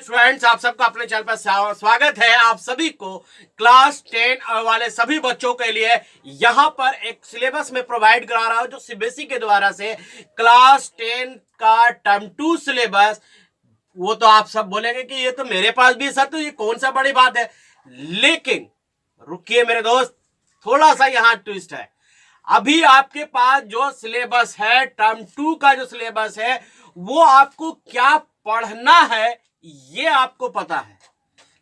Students, आप सबका अपने चैनल पर स्वागत है। आप सभी को क्लास 10 वाले सभी बच्चों के लिए यहां पर एक सिलेबस में प्रोवाइड करा रहा हूं जो सीबीएसई के द्वारा से क्लास 10 का टर्म 2 सिलेबस। वो तो आप सब बोलेंगे कि ये तो मेरे पास भी है सर, तो ये कौन सा बड़ी बात है। लेकिन रुकिए मेरे दोस्त, थोड़ा सा यहां ट्विस्ट है। अभी आपके पास जो सिलेबस है, टर्म 2 का जो सिलेबस है, वो आपको क्या पढ़ना है ये आपको पता है,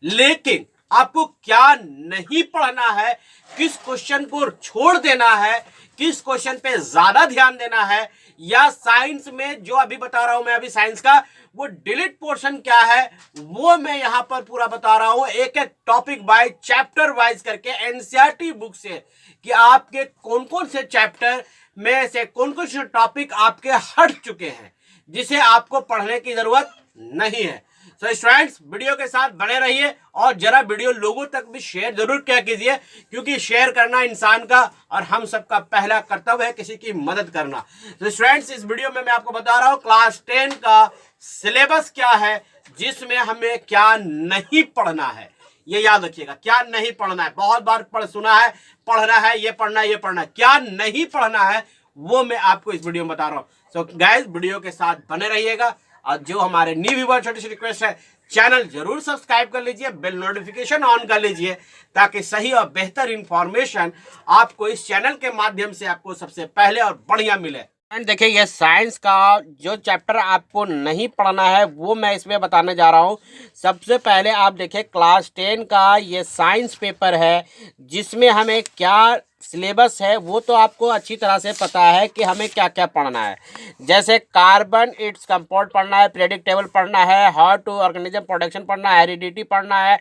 लेकिन आपको क्या नहीं पढ़ना है, किस क्वेश्चन को छोड़ देना है, किस क्वेश्चन पे ज्यादा ध्यान देना है, या साइंस में जो अभी बता रहा हूं मैं, अभी साइंस का वो डिलीट पोर्शन क्या है वो मैं यहां पर पूरा बता रहा हूं, एक एक टॉपिक वाइज, चैप्टर वाइज करके एनसीईआरटी बुक से, कि आपके कौन कौन से चैप्टर में से कौन कौन से टॉपिक आपके हट चुके हैं जिसे आपको पढ़ने की जरूरत नहीं है। तो स्टूडेंट्स, वीडियो के साथ बने रहिए और जरा वीडियो लोगों तक भी शेयर जरूर किया कीजिए, क्योंकि शेयर करना इंसान का और हम सबका पहला कर्तव्य है, किसी की मदद करना। तो स्टूडेंट्स, इस वीडियो में मैं आपको बता रहा हूं क्लास 10 का सिलेबस क्या है, जिसमें हमें क्या नहीं पढ़ना है। ये याद रखिएगा, क्या नहीं पढ़ना है। बहुत बार सुना है पढ़ना है, ये पढ़ना है, ये पढ़ना है। क्या नहीं पढ़ना है वो मैं आपको इस वीडियो में बता रहा हूं। सो गाइस, वीडियो के साथ बने रहिएगा। और जो हमारे न्यू व्यूअर, छोटी सी रिक्वेस्ट है, चैनल जरूर सब्सक्राइब कर लीजिए, बेल नोटिफिकेशन ऑन कर लीजिए, ताकि सही और बेहतर इंफॉर्मेशन आपको इस चैनल के माध्यम से आपको सबसे पहले और बढ़िया मिले। एंड देखिए, ये साइंस का जो चैप्टर आपको नहीं पढ़ना है वो मैं इसमें बताने जा रहा हूँ। सबसे पहले आप देखिए, क्लास 10 का ये साइंस पेपर है, जिसमें हमें क्या सिलेबस है वो तो आपको अच्छी तरह से पता है कि हमें क्या क्या पढ़ना है। जैसे कार्बन इट्स कंपाउंड पढ़ना है, पीरियोडिक टेबल पढ़ना है, हाउ टू ऑर्गेनिज्म प्रोडक्शन पढ़ना है, हेरिडिटी पढ़ना है,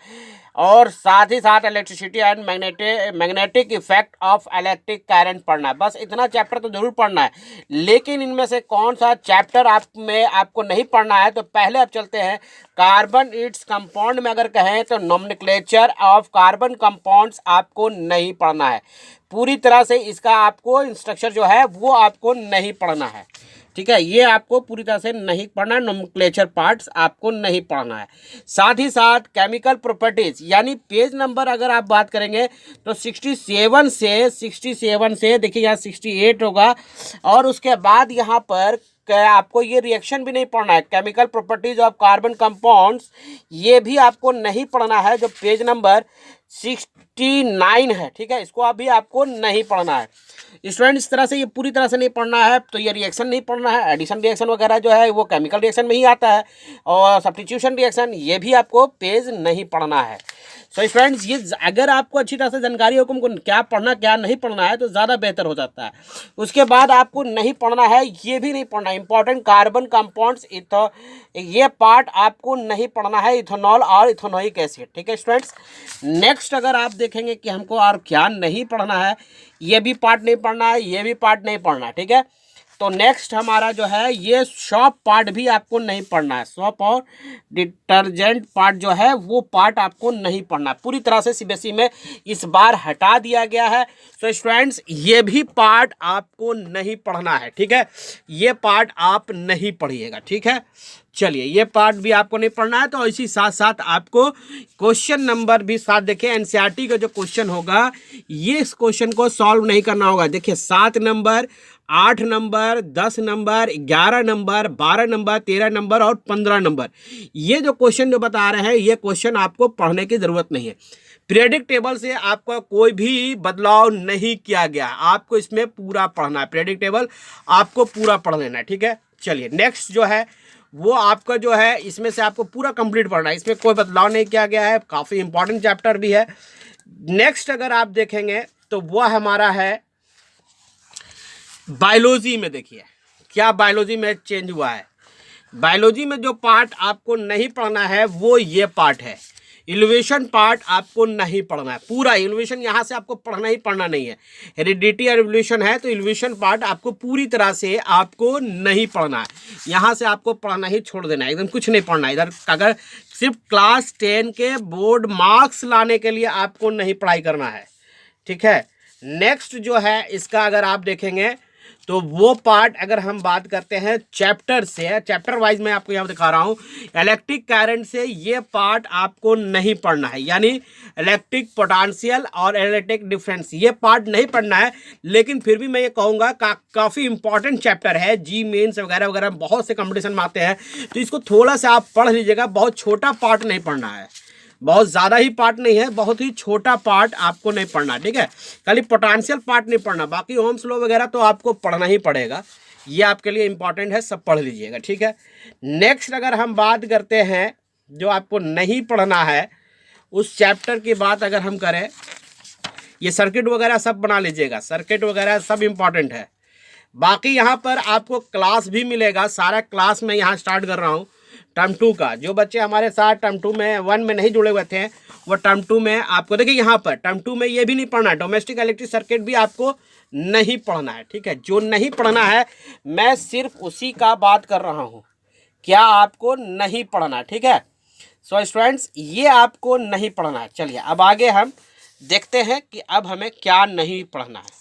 और साथ ही साथ electricity and magnetic effect of electric current पढ़ना है। बस इतना चैप्टर तो जरूर पढ़ना है। लेकिन इनमें से कौन सा चैप्टर आपको नहीं पढ़ना है, तो पहले अब चलते हैं कार्बन इट्स कंपाउंड में। अगर कहें तो नोमेनक्लेचर ऑफ कार्बन कंपाउंड्स आपको नहीं पढ़ना है पूरी तरह से। इसका आपको इंस्ट्रक्चर जो है वो आपको नहीं पढ़ना है, ठीक है। ये आपको पूरी तरह से नहीं पढ़ना है, नोमेनक्लेचर पार्ट्स आपको नहीं पढ़ना है। साथ ही साथ केमिकल प्रॉपर्टीज, यानी पेज नंबर अगर आप बात करेंगे तो 67 से देखिए यहाँ 68 होगा, और उसके बाद यहाँ पर आपको ये रिएक्शन भी नहीं पढ़ना है। Chemical properties of carbon compounds ये भी आपको नहीं पढ़ना है, जो पेज नंबर 69 है, ठीक है। इसको अभी आपको नहीं पढ़ना है स्टूडेंट। इस तरह से ये पूरी तरह से नहीं पढ़ना है। तो ये रिएक्शन नहीं पढ़ना है, एडिशन रिएक्शन वगैरह जो है वो केमिकल रिएक्शन में ही आता है, और सब्स्टिट्यूशन रिएक्शन ये भी आपको पेज नहीं पढ़ना है। सो स्टूडेंट्स, ये अगर आपको अच्छी तरह से जानकारी हो कि क्या पढ़ना क्या नहीं पढ़ना है तो ज़्यादा बेहतर हो जाता है। उसके बाद आपको नहीं पढ़ना है, ये भी नहीं पढ़ना है, इंपॉर्टेंट कार्बन कंपाउंड्स, ये पार्ट आपको नहीं पढ़ना है, इथेनॉल और इथेनोइक एसिड, ठीक है स्टूडेंट्स। नेक्स्ट अगर आप देखेंगे कि हमको और क्या नहीं पढ़ना है, ये भी पार्ट नहीं पढ़ना है, ये भी पार्ट नहीं पढ़ना है, ठीक है। तो नेक्स्ट हमारा जो है ये शॉप पार्ट भी आपको नहीं पढ़ना है। शॉप और डिटर्जेंट पार्ट जो है वो पार्ट आपको नहीं पढ़ना है, पूरी तरह से सीबीएसई में इस बार हटा दिया गया है। तो स्टूडेंट्स, ये भी पार्ट आपको नहीं पढ़ना है, ठीक है। ये पार्ट आप नहीं पढ़िएगा, ठीक है। चलिए, ये पार्ट भी आपको नहीं पढ़ना है। तो इसी साथ साथ आपको क्वेश्चन नंबर भी साथ देखिए, एनसीईआरटी का जो क्वेश्चन होगा ये इस क्वेश्चन को सॉल्व नहीं करना होगा। देखिए, 7 number, 8 number, 10 number, 11 number, 12 number, 13 number और 15 नंबर, ये जो क्वेश्चन जो बता रहे हैं ये क्वेश्चन आपको पढ़ने की जरूरत नहीं है। पीरियोडिक टेबल से आपका कोई भी बदलाव नहीं किया गया, आपको इसमें पूरा पढ़ना है। पीरियोडिक टेबल आपको पूरा पढ़ लेना है, ठीक है। चलिए, नेक्स्ट जो है वो आपका जो है इसमें से आपको पूरा कंप्लीट पढ़ना है, इसमें कोई बदलाव नहीं किया गया है, काफ़ी इंपॉर्टेंट चैप्टर भी है। नेक्स्ट अगर आप देखेंगे तो वह हमारा है बायोलॉजी में। देखिए क्या बायोलॉजी में चेंज हुआ है। बायोलॉजी में जो पार्ट आपको नहीं पढ़ना है वो ये पार्ट है। इल्यूशन पार्ट आपको नहीं पढ़ना है, पूरा इल्यूशन यहाँ से आपको पढ़ना ही पढ़ना नहीं है। हेरिडिटी और इल्यूशन है तो इल्यूशन पार्ट आपको पूरी तरह से आपको नहीं पढ़ना है, यहाँ से आपको पढ़ना ही छोड़ देना है, एकदम कुछ नहीं पढ़ना है इधर। अगर सिर्फ क्लास 10 के बोर्ड मार्क्स लाने के लिए आपको नहीं पढ़ाई करना है, ठीक है। नेक्स्ट जो है इसका अगर आप देखेंगे तो वो पार्ट अगर हम बात करते हैं चैप्टर से, चैप्टर वाइज मैं आपको यहाँ दिखा रहा हूँ। इलेक्ट्रिक करंट से ये पार्ट आपको नहीं पढ़ना है, यानी इलेक्ट्रिक पोटेंशियल और इलेक्ट्रिक डिफरेंस ये पार्ट नहीं पढ़ना है। लेकिन फिर भी मैं ये कहूँगा काफ़ी इंपॉर्टेंट चैप्टर है, जी मेंस वगैरह वगैरह बहुत से कंपटीशन में आते हैं, तो इसको थोड़ा सा आप पढ़ लीजिएगा। बहुत छोटा पार्ट नहीं पढ़ना है, बहुत ज़्यादा ही पार्ट नहीं है, बहुत ही छोटा पार्ट आपको नहीं पढ़ना, ठीक है। खाली पोटेंशियल पार्ट नहीं पढ़ना, बाकी ओम्स लॉ वगैरह तो आपको पढ़ना ही पड़ेगा, ये आपके लिए इंपॉर्टेंट है, सब पढ़ लीजिएगा, ठीक है। नेक्स्ट अगर हम बात करते हैं जो आपको नहीं पढ़ना है उस चैप्टर की बात अगर हम करें, ये सर्किट वगैरह सब बना लीजिएगा, सर्किट वगैरह सब इंपॉर्टेंट है। बाकी यहाँ पर आपको क्लास भी मिलेगा, सारा क्लास मैं यहाँ स्टार्ट कर रहा हूँ टर्म 2 का। जो बच्चे हमारे साथ टर्म 2 में 1 में नहीं जुड़े हुए थे वो टर्म 2 में आपको देखिए यहाँ पर टर्म 2 में ये भी नहीं पढ़ना है, डोमेस्टिक इलेक्ट्रिक सर्किट भी आपको नहीं पढ़ना है, ठीक है। जो नहीं पढ़ना है मैं सिर्फ उसी का बात कर रहा हूँ, क्या आपको नहीं पढ़ना है, ठीक है। सो स्टूडेंट्स ये आपको नहीं पढ़ना है। चलिए अब आगे हम देखते हैं कि अब हमें क्या नहीं पढ़ना है,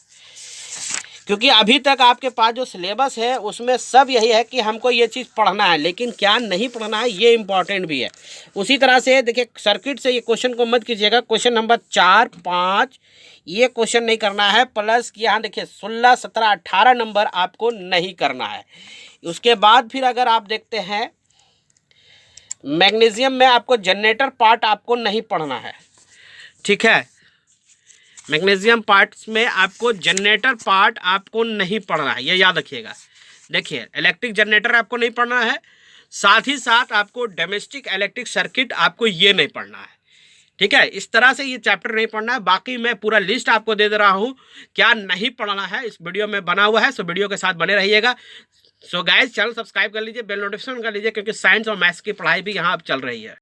क्योंकि अभी तक आपके पास जो सिलेबस है उसमें सब यही है कि हमको ये चीज़ पढ़ना है, लेकिन क्या नहीं पढ़ना है ये इम्पॉर्टेंट भी है। उसी तरह से देखिए सर्किट से ये क्वेश्चन को मत कीजिएगा, क्वेश्चन नंबर 4, 5 ये क्वेश्चन नहीं करना है, प्लस कि यहाँ देखिए 16, 17, 18 नंबर आपको नहीं करना है। उसके बाद फिर अगर आप देखते हैं मैग्नीशियम में आपको जनरेटर पार्ट आपको नहीं पढ़ना है, ठीक है। मैग्नीशियम पार्ट्स में आपको जनरेटर पार्ट आपको नहीं पढ़ना है, ये याद रखिएगा। देखिए इलेक्ट्रिक जनरेटर आपको नहीं पढ़ना है, साथ ही साथ आपको डोमेस्टिक इलेक्ट्रिक सर्किट आपको ये नहीं पढ़ना है, ठीक है। इस तरह से ये चैप्टर नहीं पढ़ना है। बाकी मैं पूरा लिस्ट आपको दे रहा हूँ क्या नहीं पढ़ना है, इस वीडियो में बना हुआ है, सो वीडियो के साथ बने रहिएगा। सो गाइस चैनल सब्सक्राइब कर लीजिए, बेल नोटिफिकेशन कर लीजिए, क्योंकि साइंस और मैथ्स की पढ़ाई भी यहाँ अब चल रही है।